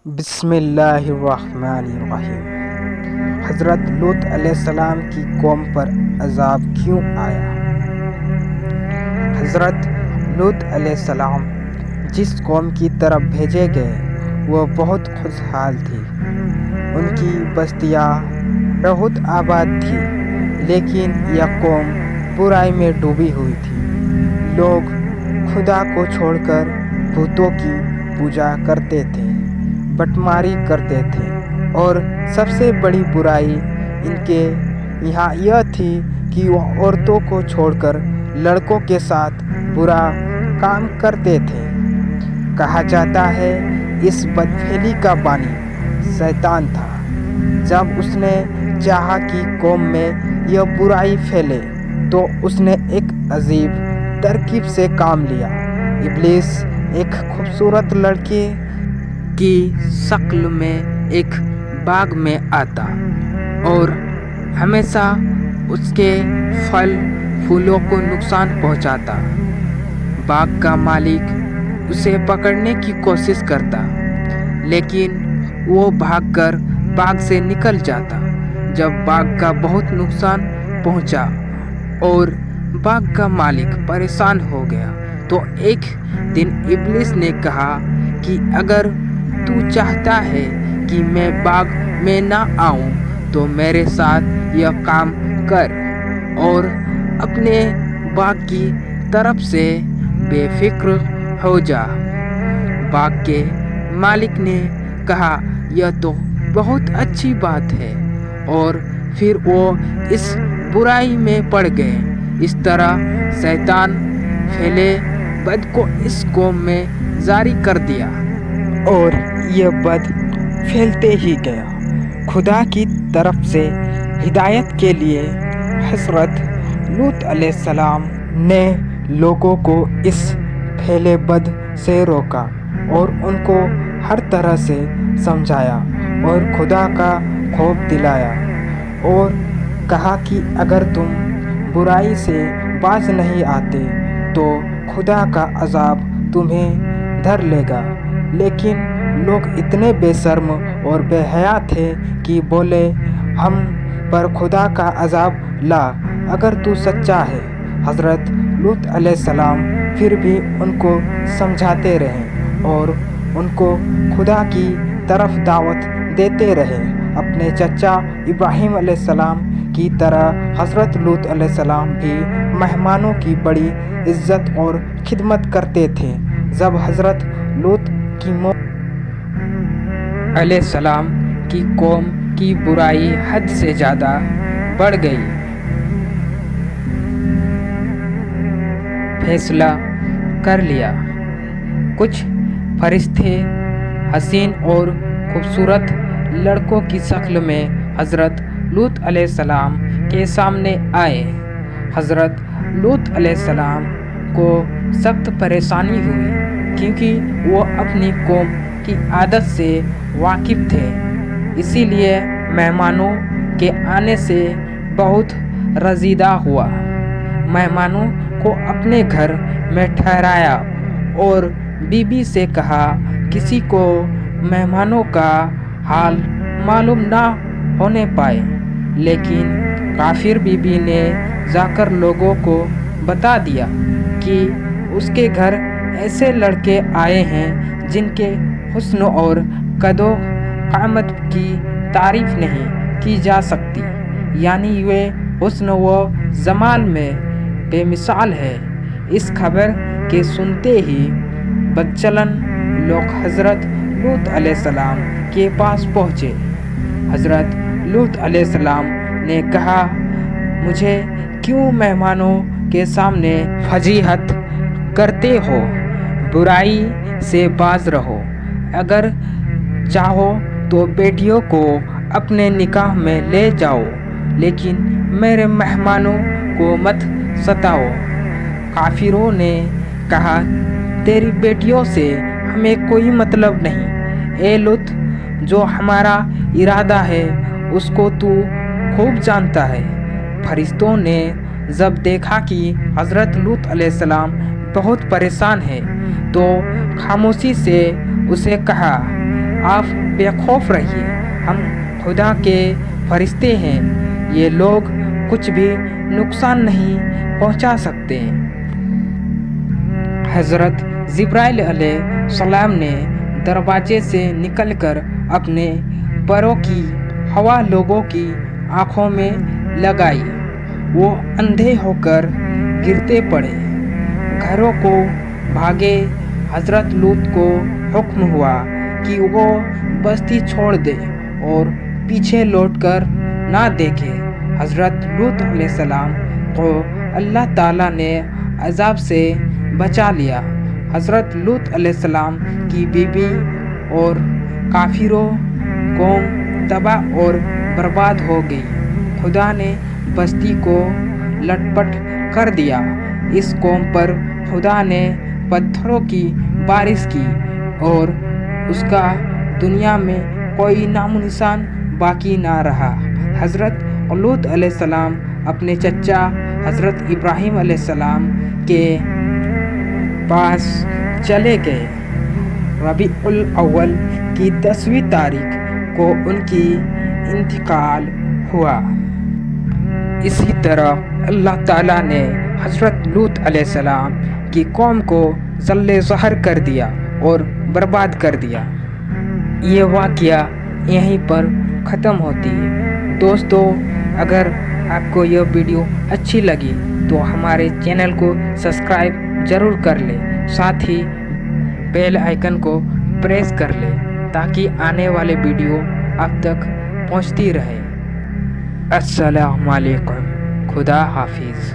بسم اللہ الرحمن الرحیم۔ حضرت لوط علیہ السلام کی قوم پر عذاب کیوں آیا؟ حضرت لوط علیہ السلام جس قوم کی طرف بھیجے گئے وہ بہت خوشحال تھی۔ ان کی بستیاں بہت آباد تھی، لیکن یہ قوم برائی میں ڈوبی ہوئی تھی۔ لوگ خدا کو چھوڑ کر بتوں کی پوجا کرتے تھے، بٹماری کرتے تھے، اور سب سے بڑی برائی ان کے یہاں یہ تھی کہ وہ عورتوں کو چھوڑ کر لڑکوں کے ساتھ برا کام کرتے تھے۔ کہا جاتا ہے اس بدفعلی کا بانی شیطان تھا۔ جب اس نے چاہا کہ قوم میں یہ برائی پھیلے تو اس نے ایک عجیب ترکیب سے کام لیا۔ ابلیس ایک خوبصورت لڑکے کی شکل میں ایک باغ میں آتا اور ہمیشہ اس کے پھل پھولوں کو نقصان پہنچاتا۔ باغ کا مالک اسے پکڑنے کی کوشش کرتا، لیکن وہ بھاگ کر باغ سے نکل جاتا۔ جب باغ کا بہت نقصان پہنچا اور باغ کا مالک پریشان ہو گیا تو ایک دن ابلیس نے کہا کہ اگر تو چاہتا ہے کہ میں باغ میں نہ آؤں تو میرے ساتھ یہ کام کر اور اپنے باغ کی طرف سے بے فکر ہو جا۔ باغ کے مالک نے کہا یہ تو بہت اچھی بات ہے، اور پھر وہ اس برائی میں پڑ گئے۔ اس طرح شیطان پھیلے بد کو اس قوم میں جاری کر دیا، اور یہ بد پھیلتے ہی گیا۔ خدا کی طرف سے ہدایت کے لیے حضرت لوط علیہ السلام نے لوگوں کو اس پھیلے بد سے روکا اور ان کو ہر طرح سے سمجھایا اور خدا کا خوف دلایا، اور کہا کہ اگر تم برائی سے باز نہیں آتے تو خدا کا عذاب تمہیں دھر لے گا۔ لیکن لوگ اتنے بے شرم اور بے حیا تھے کہ بولے ہم پر خدا کا عذاب لا اگر تو سچا ہے۔ حضرت لوط علیہ السلام پھر بھی ان کو سمجھاتے رہے اور ان کو خدا کی طرف دعوت دیتے رہے۔ اپنے چچا ابراہیم علیہ السلام کی طرح حضرت لوط علیہ السلام بھی مہمانوں کی بڑی عزت اور خدمت کرتے تھے۔ جب حضرت لوط علیہ السلام کی قوم کی برائی حد سے زیادہ بڑھ گئی، فیصلہ کر لیا۔ کچھ فرشتے حسین اور خوبصورت لڑکوں کی شکل میں حضرت لوط علیہ السلام کے سامنے آئے۔ حضرت لوط علیہ السلام کو سخت پریشانی ہوئی، کیونکہ وہ اپنی قوم کی عادت سے واقف تھے، اسی لیے مہمانوں کے آنے سے بہت رنجیدہ ہوا۔ مہمانوں کو اپنے گھر میں ٹھہرایا اور بی بی سے کہا کسی کو مہمانوں کا حال معلوم نہ ہونے پائے، لیکن کافر بی بی نے جا کر لوگوں کو بتا دیا کہ اس کے گھر ایسے لڑکے آئے ہیں جن کے حسن اور قد و قامت کی تعریف نہیں کی جا سکتی، یعنی وہ حسن و جمال میں بے مثال ہے۔ اس خبر کے سنتے ہی بدچلن لوگ حضرت لوط علیہ السلام کے پاس پہنچے۔ حضرت لوط علیہ السلام نے کہا مجھے کیوں مہمانوں کے سامنے فضیحت کرتے ہو؟ برائی سے باز رہو۔ اگر چاہو تو بیٹیوں کو اپنے نکاح میں لے جاؤ، لیکن میرے مہمانوں کو مت ستاؤ۔ کافروں نے کہا تیری بیٹیوں سے ہمیں کوئی مطلب نہیں، اے لوط جو ہمارا ارادہ ہے اس کو تو خوب جانتا ہے۔ فرشتوں نے جب دیکھا کہ حضرت لوط علیہ السلام بہت پریشان ہے تو خاموشی سے اسے کہا آپ بے خوف رہیے، ہم خدا کے فرشتے ہیں، یہ لوگ کچھ بھی نقصان نہیں پہنچا سکتے۔ حضرت جبرائیل علیہ السلام نے دروازے سے نکل کر اپنے پروں کی ہوا لوگوں کی آنکھوں میں لگائی، وہ اندھے ہو کر گرتے پڑے، گھروں کو بھاگے۔ حضرت لوط کو حکم ہوا کہ وہ بستی چھوڑ دے اور پیچھے لوٹ کر نہ دیکھے۔ حضرت لوط علیہ السلام کو اللہ تعالیٰ نے عذاب سے بچا لیا۔ حضرت لوط علیہ السلام کی بیوی اور کافروں قوم تباہ اور برباد ہو گئی۔ خدا نے بستی کو لٹ پٹ کر دیا۔ اس قوم پر خدا نے پتھروں کی بارش کی اور اس کا دنیا میں کوئی نام و نشان باقی نہ رہا۔ حضرت لوط علیہ السلام اپنے چچا حضرت ابراہیم علیہ السلام کے پاس چلے گئے۔ ربیع الاول کی 10ویں تاریخ کو ان کی انتقال ہوا۔ اسی طرح اللہ تعالیٰ نے حضرت لوط علیہ السلام کی قوم کو ذل ظہر کر دیا اور برباد کر دیا۔ یہ واقعہ یہیں پر ختم ہوتی ہے۔ دوستو، اگر آپ کو یہ ویڈیو اچھی لگی تو ہمارے چینل کو سبسکرائب ضرور کر لیں، ساتھ ہی بیل آئیکن کو پریس کر لیں تاکہ آنے والے ویڈیو آپ تک پہنچتی رہے۔ السلام علیکم، خدا حافظ۔